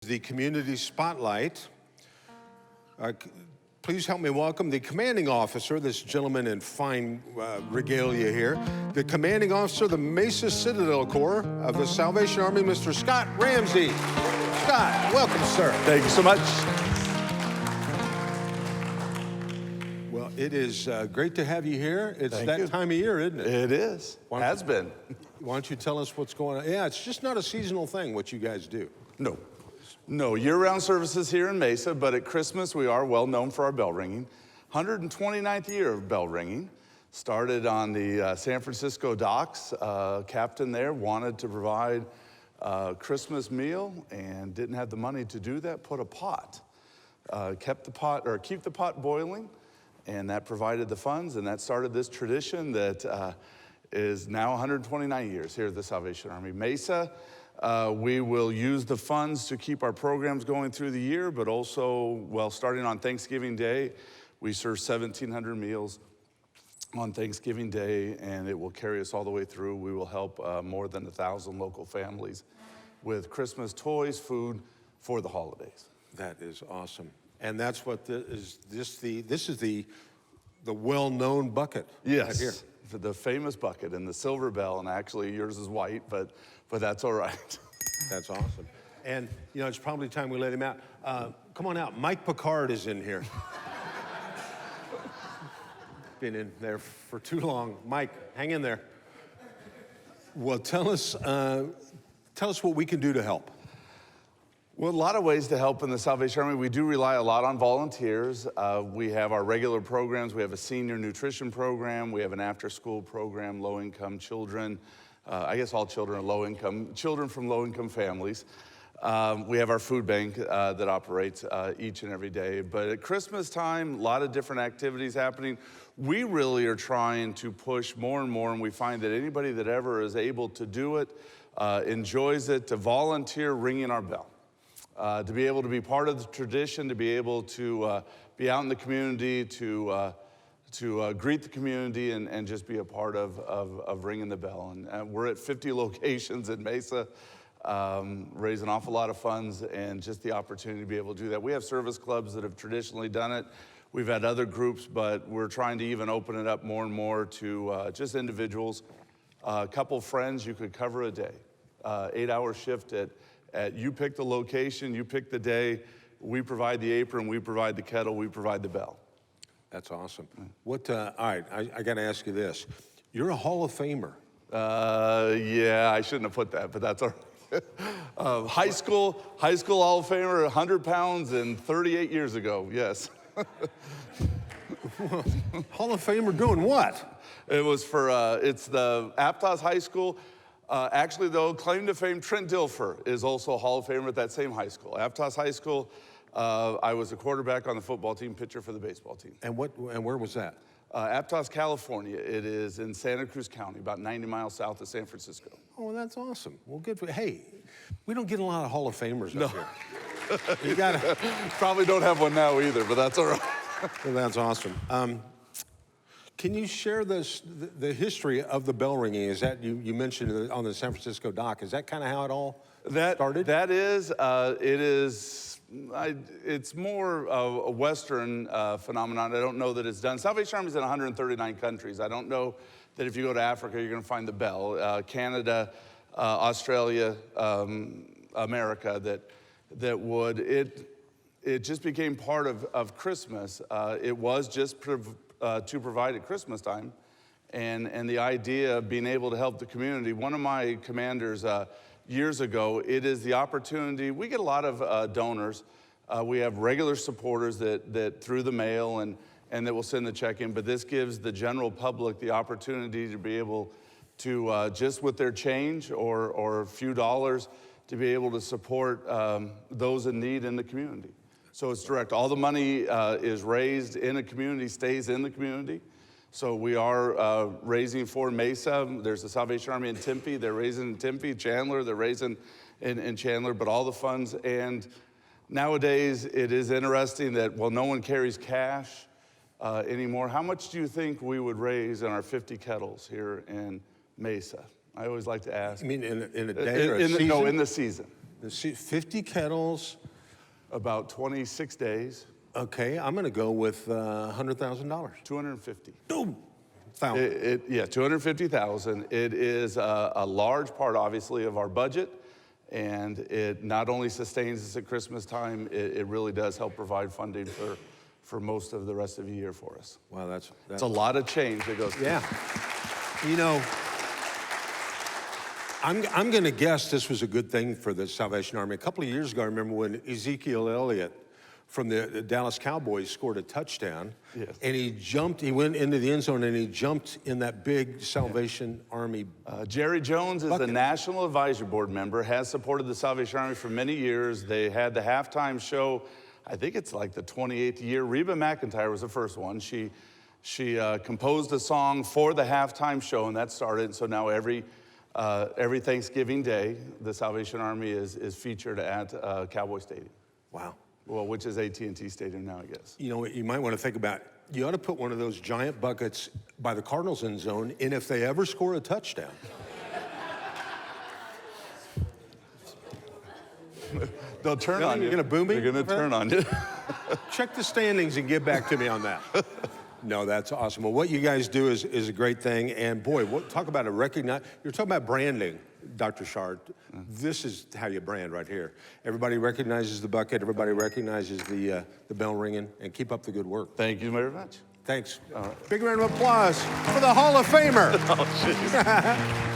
The Community Spotlight. Please help me welcome the commanding officer, this gentleman in fine regalia here, the commanding officer of the Mesa Citadel Corps of the Salvation Army, Mr. Scott Ramsey. Scott, welcome, sir. Thank you so much. Well, it is great to have you here. It's Thank that you. time of year, isn't it? It is. Has been. Why don't you tell us what's going on? Yeah, it's just not a seasonal thing, what you guys do. No, year-round services here in Mesa, but at Christmas we are well known for our bell ringing. 129th year of bell ringing. Started on the San Francisco docks. Captain there wanted to provide a Christmas meal and didn't have the money to do that. Put a pot, keep the pot boiling, and that provided the funds, and that started this tradition that is now 129 years here at the Salvation Army. Mesa. We will use the funds to keep our programs going through the year, but also, starting on Thanksgiving Day, we serve 1,700 meals on Thanksgiving Day, and it will carry us all the way through. We will help more than 1,000 local families with Christmas toys, food for the holidays. That is awesome. And that's what this is the well-known bucket. Yes, right here. The famous bucket and the silver bell, and actually yours is white, but that's all right. That's awesome. And, you know, it's probably time we let him out. Come on out. Mike Picard is in here. Been in there for too long. Mike, hang in there. Well, tell us what we can do to help. Well, a lot of ways to help in the Salvation Army. We do rely a lot on volunteers. We have our regular programs. We have a senior nutrition program. We have an after-school program, low-income children. I guess all children are low-income, children from low-income families. We have our food bank that operates each and every day. But at Christmas time, a lot of different activities happening. We really are trying to push more and more, and we find that anybody that ever is able to do it, enjoys it, to volunteer ringing our bell. To be able to be part of the tradition, to be able to be out in the community, to greet the community and just be a part of ringing the bell. And we're at 50 locations in Mesa, raise an awful lot of funds, and just the opportunity to be able to do that. We have service clubs that have traditionally done it. We've had other groups, but we're trying to even open it up more and more to just individuals. A couple friends, you could cover a day, 8-hour shift at you pick the location, you pick the day, we provide the apron, we provide the kettle, we provide the bell. That's awesome. All right, I got to ask you this. You're a Hall of Famer. Yeah, I shouldn't have put that, but that's all right. High school Hall of Famer, 100 pounds and 38 years ago, yes. Hall of Famer doing what? It was for, it's the Aptos High School. Actually, though, claim to fame, Trent Dilfer is also a Hall of Famer at that same high school. Aptos High School, I was a quarterback on the football team, pitcher for the baseball team. And where was that? Aptos, California. It is in Santa Cruz County, about 90 miles south of San Francisco. Oh, that's awesome. Well, good. Hey, we don't get a lot of Hall of Famers up here. You gotta. Probably don't have one now either, but that's all right. Well, that's awesome. Can you share the history of the bell ringing? Is that, you mentioned on the San Francisco dock, is that kind of how it all started? That is, it's more a Western phenomenon. I don't know that it's done. Salvation Army is in 139 countries. I don't know that if you go to Africa, you're going to find the bell. Canada, Australia, America, that would. It just became part of Christmas. It was just to provide at Christmas time, and the idea of being able to help the community. One of my commanders years ago, it is the opportunity. We get a lot of donors. We have regular supporters that through the mail and that will send the check in, but this gives the general public the opportunity to be able to, just with their change or a few dollars, to be able to support those in need in the community. So it's direct. All the money is raised in a community, stays in the community. So we are raising for Mesa. There's the Salvation Army in Tempe. They're raising in Tempe. Chandler, they're raising in Chandler, but all the funds. And nowadays, it is interesting that, no one carries cash anymore. How much do you think we would raise in our 50 kettles here in Mesa? I always like to ask. You mean in a day or a season? No, in the season. Let's see, 50 kettles. About 26 days. Okay, I'm gonna go with $100,000. 250. Boom. Yeah, 250,000. It is a large part, obviously, of our budget, and it not only sustains us at Christmas time, it really does help provide funding for most of the rest of the year for us. Wow, that's It's a lot of change that goes. Yeah. You know, I'm going to guess this was a good thing for the Salvation Army. A couple of years ago, I remember when Ezekiel Elliott from the Dallas Cowboys scored a touchdown. Yes. And he went into the end zone and he jumped in that big Salvation Army. Jerry Jones is bucket. the National Advisory Board member, has supported the Salvation Army for many years. They had the halftime show, I think it's like the 28th year. Reba McEntire was the first one. She composed a song for the halftime show, and that started. And so now every Thanksgiving Day, the Salvation Army is featured at Cowboy Stadium. Wow. Well, which is AT&T Stadium now, I guess. You know what you might want to think about? You ought to put one of those giant buckets by the Cardinals end zone, and if they ever score a touchdown. They'll turn on you. You're gonna boo me? They're gonna turn on you. Check the standings and get back to me on that. No, that's awesome. Well, what you guys do is a great thing. And boy, talk about you're talking about branding, Dr. Shard. This is how you brand right here. Everybody recognizes the bucket. Everybody recognizes the bell ringing. And keep up the good work. Thank you very much. Thanks. Big round of applause for the Hall of Famer. Oh, jeez.